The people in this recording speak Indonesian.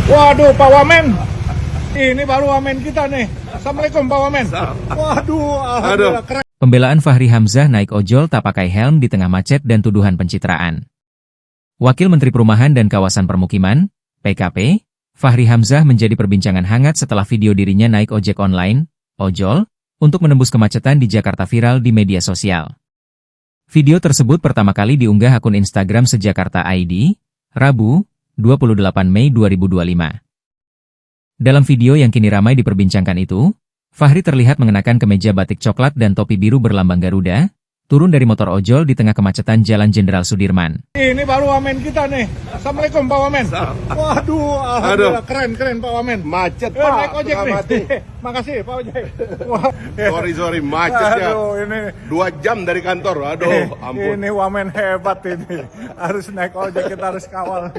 Waduh, Pak Wamen. Ini baru wamen kita nih. Assalamualaikum Pak Wamen. Waduh, alhamdulillah keren. Pembelaan Fahri Hamzah naik ojol tak pakai helm di tengah macet dan tuduhan pencitraan. Wakil Menteri Perumahan dan Kawasan Permukiman, PKP, Fahri Hamzah menjadi perbincangan hangat setelah video dirinya naik ojek online, ojol, untuk menembus kemacetan di Jakarta viral di media sosial. Video tersebut pertama kali diunggah akun Instagram Sejakarta ID, Rabu, 28 Mei 2025. Dalam video yang kini ramai diperbincangkan itu, Fahri terlihat mengenakan kemeja batik coklat dan topi biru berlambang Garuda, turun dari motor ojol di tengah kemacetan Jalan Jenderal Sudirman. Ini baru wamen kita nih. Assalamualaikum Pak Wamen. Waduh, alhamdulillah keren Pak Wamen. Macet Pak, Pak, naik ojek nih. mati. Makasih Pak Ojek. Wah, Sorry macetnya. aduh, ini 2 jam dari kantor. Aduh, ampun. ini wamen hebat ini. Harus naik ojek, kita harus kawal.